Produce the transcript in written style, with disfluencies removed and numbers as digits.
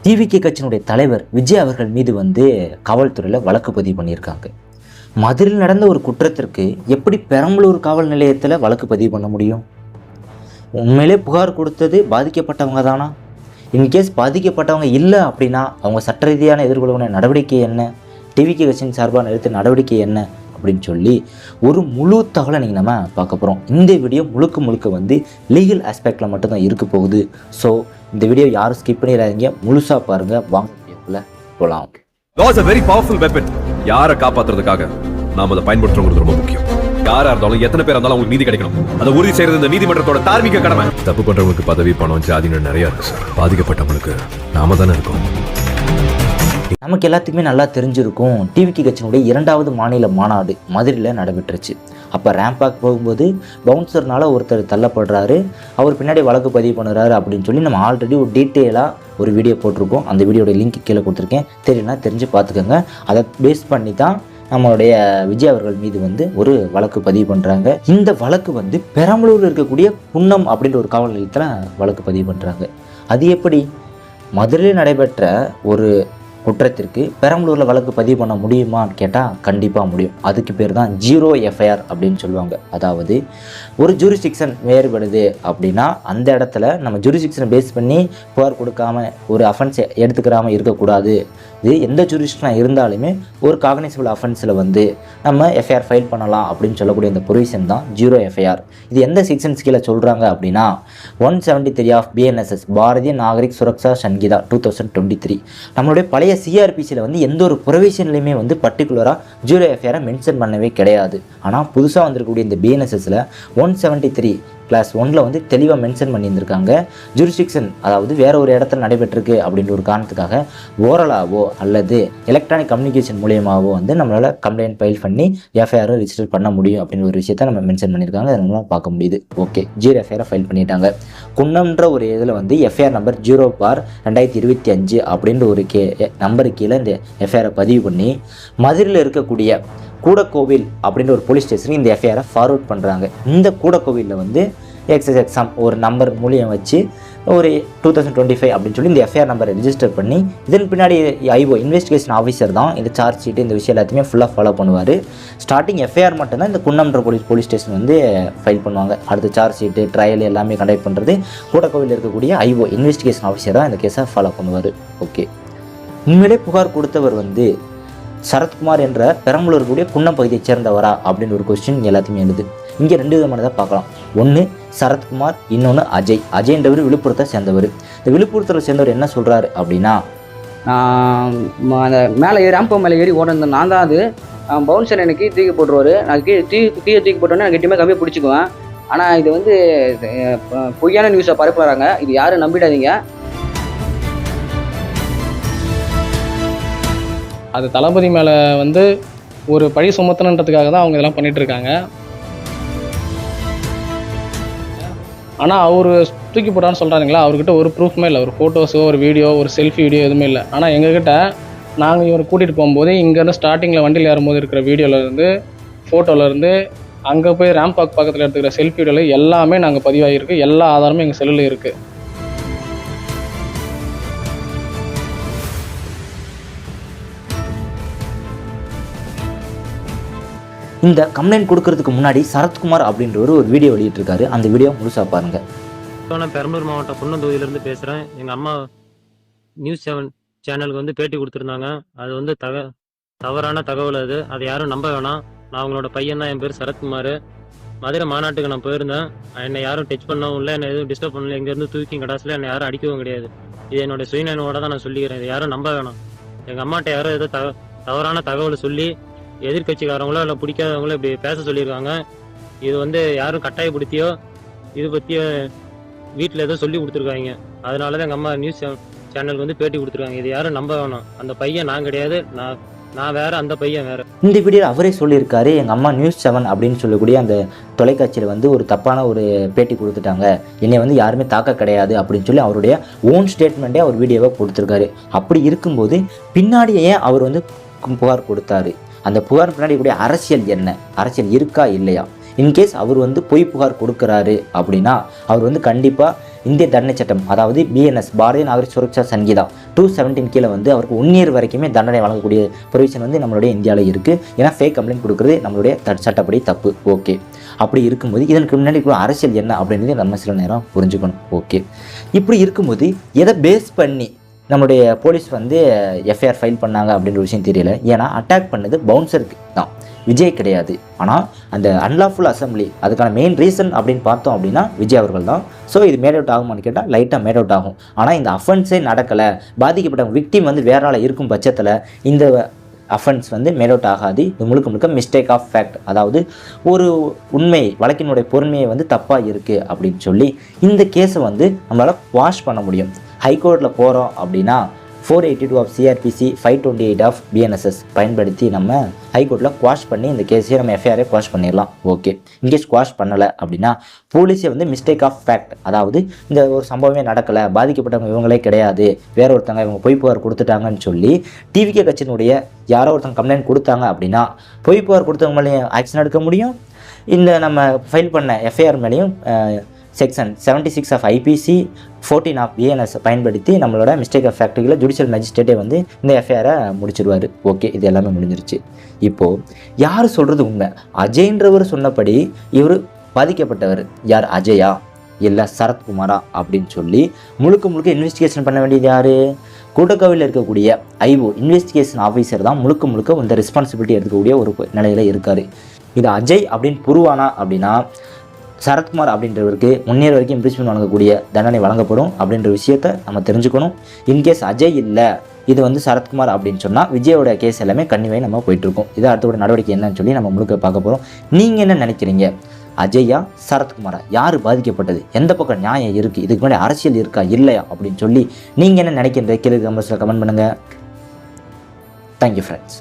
TVK கட்சியினுடைய தலைவர் விஜய் அவர்கள் மீது வந்து காவல்துறையில் வழக்கு பதிவு பண்ணியிருக்காங்க. மதுரையில் நடந்த ஒரு குற்றத்திற்கு எப்படி பெரம்பலூர் காவல் நிலையத்தில் வழக்கு பதிவு பண்ண முடியும்? உண்மையிலே புகார் கொடுத்தது பாதிக்கப்பட்டவங்க தானா? இன்கேஸ் பாதிக்கப்பட்டவங்க இல்லை அப்படின்னா அவங்க சட்ட ரீதியான எதிர்கொள்ள நடவடிக்கை என்ன, டிவிகே கட்சியின் சார்பாக எடுத்த நடவடிக்கை என்ன அப்படின்னு சொல்லி ஒரு முழு தகவலை நீங்கள் நம்ம பார்க்க போகிறோம். இந்த வீடியோ முழுக்க வந்து லீகல் ஆஸ்பெக்டில் மட்டும்தான் இருக்க போகுது. ஸோ இந்த வீடியோ யாரும் ஸ்கிப் பண்ணிடாதீங்க, முழுசாக பாருங்கள். வாங்க வீடியோக்குள்ள போகலாம். Law is a very powerful weapon. யாரை காப்பாற்றுறதுக்காக நாம் அதை பயன்படுத்துறது ரொம்ப முக்கியம். யாரா இருந்தாலும் எத்தனை பேர் இருந்தாலும் அவங்களுக்கு நீதி கிடைக்கணும். அதை உறுதி செய்யறது இந்த நீதிமன்றத்தோட தார்மீக கடமை. தப்பு பண்றவங்களுக்கு பதவி, பணம், ஜாதின்னு நிறைய இருக்கு சார். பாதிக்கப்பட்டவங்களுக்கு நாம தானே இருக்கோம். நமக்கு எல்லாத்துக்குமே நல்லா தெரிஞ்சிருக்கும், டிவிகே கட்சியினுடைய 2வது மாநில மாநாடு மதுரையில் நடைபெற்றுச்சு. அப்போ ரேம்பாக் போகும்போது பவுன்சர்னால ஒருத்தர் தள்ளப்படுறாரு, அவர் பின்னாடி வழக்கு பதிவு பண்ணுறாரு அப்படின்னு சொல்லி நம்ம ஆல்ரெடி ஒரு டீட்டெயிலாக ஒரு வீடியோ போட்டிருக்கோம். அந்த வீடியோட லிங்க் கீழே கொடுத்துருக்கேன், தெரியலனா தெரிஞ்சு பார்த்துக்கோங்க. அதை பேஸ் பண்ணி தான் நம்மளுடைய விஜய் அவர்கள் மீது வந்து ஒரு வழக்கு பதிவு பண்ணுறாங்க. இந்த வழக்கு வந்து பெரம்பலூரில் இருக்கக்கூடிய குன்னம் அப்படின்ற ஒரு காவல் நிலையத்தில் வழக்கு பதிவு பண்ணுறாங்க. அது எப்படி? மதுரையில் நடைபெற்ற ஒரு குற்றத்திற்கு பெரம்பலூரில் வழக்கு பதிவு பண்ண முடியுமான்னு கேட்டால் கண்டிப்பாக முடியும். அதுக்கு பேர் தான் 0 FIR அப்படின்னு சொல்லுவாங்க. அதாவது ஒரு ஜூரிஸ்டிக்ஷன் வேறுபடுது அப்படின்னா அந்த இடத்துல நம்ம ஜூரிஸ்டிக்ஷனை பேஸ் பண்ணி புகார் கொடுக்காம ஒரு அஃபென்ஸை எடுத்துக்கிறாமல் இருக்கக்கூடாது. இது எந்த ஜூரிஸ்டிக்ஷனாக இருந்தாலுமே ஒரு காக்னைசபிள் அஃபென்ஸில் வந்து நம்ம FIR ஃபைல் பண்ணலாம் அப்படின்னு சொல்லக்கூடிய இந்த ப்ரொவிஷன் தான் 0 FIR. இது எந்த செக்ஷன்ஸ் கீழே சொல்கிறாங்க அப்படின்னா 173 ஆஃப் BNSS பாரதிய நாகரிக் சுரக்ஷா சங்கீதா 2023. நம்மளுடைய பழைய CRPCயில் வந்து எந்த ஒரு ப்ரொவிஷன்லையுமே வந்து பர்டிகுலராக 0 FIR மென்ஷன் பண்ணவே கிடையாது. ஆனால் புதுசாக வந்திருக்கக்கூடிய இந்த BNSSல 173 கிளாஸ் 1ல் வந்து தெளிவாக மென்ஷன் பண்ணியிருந்திருக்காங்க. ஜூரிஸ்டிக்ஷன் அதாவது வேறு ஒரு இடத்துல நடைபெற்றிருக்கு அப்படின்ற ஒரு காரணத்துக்காக ஓரலாவோ அல்லது எலக்ட்ரானிக் கம்யூனிகேஷன் மூலியமாகவோ வந்து நம்மளால் கம்ப்ளைண்ட் ஃபைல் பண்ணி FIR ரிஜிஸ்டர் பண்ண முடியும் அப்படின்ற ஒரு விஷயத்தை நம்ம மென்ஷன் பண்ணியிருக்காங்க. அதை நம்மளால் பார்க்க முடியுது. ஓகே, 0 FIR ஃபைல் பண்ணிட்டாங்க. குன்னம்ன்ற ஒரு இதில் வந்து FIR நம்பர் 0/2025 அப்படின்ற ஒரு நம்பரு கீழே இந்த FIR பதிவு பண்ணி மதுரையில் இருக்கக்கூடிய கூடக்கோவில் அப்படின்ற ஒரு போலீஸ் ஸ்டேஷனுக்கு இந்த FIR ஃபார்வர்ட் பண்ணுறாங்க. இந்த கூடக்கோவிலில் வந்து எக்ஸாம் ஒரு நம்பர் மூலியம் வச்சு ஒரு 2025 அப்படின்னு சொல்லி இந்த FIR நம்பரை ரிஜிஸ்டர் பண்ணி இதன் பின்னாடி IO இன்வெஸ்டிகேஷன் ஆஃபீஸர் தான் இந்த சார்ஜ் ஷீட்டு இந்த விஷயம் எல்லாத்தையுமே ஃபுல்லாக ஃபாலோ பண்ணுவார். ஸ்டார்டிங் FIR மட்டும்தான் இந்த குன்னம்ன்ற போலீஸ் ஸ்டேஷன் வந்து ஃபைல் பண்ணுவாங்க. அடுத்த சார்ஜ் ஷீட்டு ட்ரையல் எல்லாமே கண்டக்ட் பண்ணுறது கூடக்கோவிலில் இருக்கக்கூடிய IO இன்வெஸ்டிகேஷன் ஆஃபீஸர் தான் இந்த கேஸை ஃபாலோ பண்ணுவார். ஓகே, உண்மையிலே புகார் கொடுத்தவர் வந்து சரத்குமார் என்ற பெரம்பலூர் இருக்கக்கூடிய குன்னம் பகுதியை சேர்ந்தவரா அப்படின்னு ஒரு கொஸ்டின் எல்லாத்தையுமே எழுது. இங்கே 2 விதமானதாக பார்க்கலாம். ஒன்று சரத்குமார், இன்னொன்று அஜய். அஜய்ன்றவர் விழுப்புரத்தை சேர்ந்தவர். இந்த விழுப்புரத்தில் சேர்ந்தவர் என்ன சொல்கிறாரு அப்படின்னா, அந்த மேலே ஏறி ராம்போ மேலே ஏறி ஓட நான் தான் அது பவுன்சர் எனக்கு தூக்கி போட்டுருவார். நான் தூக்கி போட்டோன்னே நான் கெட்டியமாக கம்மியாக பிடிச்சிக்குவேன். ஆனால் இது வந்து பொய்யான நியூஸை பரப்புறாங்க, இது யாரும் நம்பிடாதீங்க. அது தளபதி மேலே வந்து ஒரு பழி சுமத்தணுன்றதுக்காக தான் அவங்க இதெல்லாம் பண்ணிகிட்ருக்காங்க. ஆனால் அவர் தூக்கி போட்டான்னு சொல்கிறாருங்களா, அவர்கிட்ட ஒரு ப்ரூஃப்மே இல்லை. ஒரு ஃபோட்டோஸோ ஒரு வீடியோ ஒரு செல்ஃபி வீடியோ எதுவுமே இல்லை. ஆனால் எங்ககிட்ட நாங்கள் இவரை கூட்டிகிட்டு போகும்போது இங்கேருந்து ஸ்டார்டிங்கில் வண்டியில் ஏறும்போது இருக்கிற வீடியோவிலேருந்து ஃபோட்டோலேருந்து அங்கே போய் ரேம்பாக் பக்கத்தில் எடுத்துக்கிற செல்ஃபி வீடியோவில் எல்லாமே நாங்கள் பதிவாகிருக்கு. எல்லா ஆதாரமும் எங்கள் செல்லில் இருக்குது. இந்த கம்ப்ளைண்ட் கொடுக்கறதுக்கு முன்னாடி சரத்குமார் அப்படின்ற ஒரு வீடியோ வெளியிட்டிருக்காரு. அந்த வீடியோ முழுசாக பாருங்க. நான் பெரம்பலூர் மாவட்டம் குன்னம் தொகுதியிலேருந்து பேசுகிறேன். எங்கள் அம்மா நியூஸ் 7 சேனலுக்கு வந்து பேட்டி கொடுத்துருந்தாங்க. அது வந்து தவறான தகவல். அதை யாரும் நம்ப வேணாம். நான் அவங்களோட பையன் தான். என் பேர் சரத்குமார். மதுரை மாநாட்டுக்கு நான் போயிருந்தேன். என்னை யாரும் டச் பண்ணவும் இல்லை, என்னை எதுவும் டிஸ்டர்ப் பண்ணல. இங்கேருந்து தூக்கி கடாசில் என்னை யாரும் அடிக்கவும் கிடையாது. இது என்னோட சுயநலனோட தான் நான் சொல்லிக்கிறேன். இதை யாரும் நம்ப வேணாம். எங்கள் அம்மாட்ட யாரும் ஏதோ தவறான தகவலை சொல்லி எதிர்கட்சிக்காரங்களோ இல்லை பிடிக்காதவங்களோ இப்படி பேச சொல்லியிருக்காங்க. இது வந்து யாரும் கட்டாயப்படுத்தியோ இது பற்றியோ வீட்டில் ஏதோ சொல்லி கொடுத்துருக்காங்க. அதனால தான் எங்கள் அம்மா நியூஸ் சேனலுக்கு வந்து பேட்டி கொடுத்துருக்காங்க. இது யாரும் நம்ப வேணாம். அந்த பையன் நான் கிடையாது, நான் வேறு, அந்த பையன் வேறு. இந்த வீடியோவில் அவரே சொல்லியிருக்காரு, எங்கள் அம்மா நியூஸ் 7 அப்படின்னு சொல்லக்கூடிய அந்த தொலைக்காட்சியில் வந்து ஒரு தப்பான ஒரு பேட்டி கொடுத்துட்டாங்க, என்னை வந்து யாருமே தாக்க கிடையாது அப்படின்னு சொல்லி அவருடைய ஓன் ஸ்டேட்மெண்ட்டே அவர் வீடியோவை கொடுத்துருக்காரு. அப்படி இருக்கும்போது பின்னாடியே அவர் வந்து புகார் கொடுத்தாரு. அந்த புகார் பின்னாடி கூடிய அரசியல் என்ன, அரசியல் இருக்கா இல்லையா, இன்கேஸ் அவர் வந்து பொய் புகார் கொடுக்குறாரு அப்படின்னா அவர் வந்து கண்டிப்பாக இந்திய தண்டனை சட்டம், அதாவது BNS பாரதிய நாகரிக சுரக்ஷா சங்கீதா 217 கீழே வந்து அவருக்கு 1 இயர் வரைக்குமே தண்டனை வழங்கக்கூடிய ப்ரொவிஷன் வந்து நம்மளுடைய இந்தியாவில் இருக்குது. ஏன்னா ஃபேக் கம்ப்ளைண்ட் கொடுக்குறது நம்மளுடைய சட்டப்படி தப்பு. ஓகே, அப்படி இருக்கும்போது இதற்கு முன்னாடி இருக்கிற அரசியல் என்ன அப்படின்றது நம்ம சில நேரம் புரிஞ்சுக்கணும். ஓகே, இப்படி இருக்கும்போது எதை பேஸ் பண்ணி நம்மளுடைய போலீஸ் வந்து எஃப்ஐஆர் ஃபைல் பண்ணாங்க அப்படின்ற விஷயம் தெரியல. ஏன்னா அட்டாக் பண்ணது பவுன்சருக்கு தான், விஜய் கிடையாது. ஆனால் அந்த அன்லாஃபுல் அசம்பிளி அதுக்கான மெயின் ரீசன் அப்படின்னு பார்த்தோம் அப்படின்னா விஜய் அவர்கள் தான். ஸோ இது மேட் அவுட் ஆகுமான்னு கேட்டால் லைட்டாக மேட் அவுட் ஆகும். ஆனால் இந்த அஃபென்ஸே நடக்கலை, பாதிக்கப்பட்ட விக்டிம் வந்து வேற ஆள் இருக்கும் பட்சத்தில் இந்த அஃபென்ஸ் வந்து மேட் அவுட் ஆகாது. இது முழுக்க முழுக்க மிஸ்டேக் ஆஃப் ஃபேக்ட், அதாவது ஒரு உண்மை வழக்கினுடைய பொறுமையை வந்து தப்பாக இருக்குது அப்படின்னு சொல்லி இந்த கேஸை வந்து நம்மளால் வாஷ் பண்ண முடியும். ஹைகோர்ட்டில் போகிறோம் அப்படின்னா 482 ஆஃப் CRPC 528 ஆஃப் BNSS பயன்படுத்தி நம்ம ஹைகோர்ட்டில் குவாஷ் பண்ணி இந்த கேஸையே நம்ம எஃப்ஐஆரை குவாஷ் பண்ணிடலாம். ஓகே, இன்கேஸ் குவாஷ் பண்ணலை அப்படின்னா போலீஸே வந்து மிஸ்டேக் ஆஃப் ஃபேக்ட், அதாவது இந்த ஒரு சம்பவமே நடக்கலை, பாதிக்கப்பட்டவங்க இவங்களே கிடையாது, வேற ஒருத்தங்க இவங்க பொய் புகார் கொடுத்துட்டாங்கன்னு சொல்லி டிவிகே கட்சியினுடைய யாரோ ஒருத்தங்க கம்ப்ளைண்ட் கொடுத்தாங்க அப்படின்னா பொய் புகார் கொடுத்தவங்க மேலேயும் ஆக்ஷன் எடுக்க முடியும். இந்த நம்ம ஃபைல் பண்ண எஃப்ஐஆர் மேலேயும் section 76 of IPC 14 of BNS பயன்படுத்தி நம்மளோட மிஸ்டேக் ஆஃப் ஃபேக்ட்ரியில் ஜுடிஷியல் மேஜிஸ்ட்ரேட்டே வந்து இந்த எஃப்ஐஆரை முடிச்சிடுவார். ஓகே, இது எல்லாமே முடிஞ்சிருச்சு. இப்போது யார் சொல்கிறது உண்மை? அஜய்ன்றவர் சொன்னபடி இவர் பாதிக்கப்பட்டவர் யார், அஜயா இல்லை சரத்குமாரா அப்படின்னு சொல்லி முழுக்க இன்வெஸ்டிகேஷன் பண்ண வேண்டியது யார்? கூட்டக்கோவிலில் இருக்கக்கூடிய IO இன்வெஸ்டிகேஷன் ஆஃபீஸர் தான் முழுக்க இந்த ரெஸ்பான்சிபிலிட்டி எடுக்கக்கூடிய ஒரு நிலையில் இருக்கார். இது அஜய் அப்படின்னு புருவானா அப்படின்னா சரத்குமார் அப்படின்றவருக்கு 1 இயர் வரைக்கும் இம்ப்ரீச்மெண்ட் வழங்கக்கூடிய தண்டனை வழங்கப்படும் அப்படின்ற விஷயத்தை நம்ம தெரிஞ்சுக்கணும். இன்கேஸ் அஜய் இல்லை இது வந்து சரத்குமார் அப்படின்னு சொன்னால் விஜயோட கேஸ் எல்லாமே கன்னிவாய் நம்ம போயிட்டுருக்கோம். இது அடுத்தோட நடவடிக்கை என்னன்னு சொல்லி நம்ம முழுக்க பார்க்க போகிறோம். நீங்கள் என்ன நினைக்கிறீங்க? அஜயா சரத்குமாரா யார் பாதிக்கப்பட்டது? எந்த பக்கம் நியாயம் இருக்குது? இதுக்கு முன்னாடி அரசியல் இருக்கா இல்லையா அப்படின்னு சொல்லி நீங்கள் என்ன நினைக்கின்ற கீழே கமெண்ட்ஸில் கமெண்ட் பண்ணுங்கள். Thank you friends.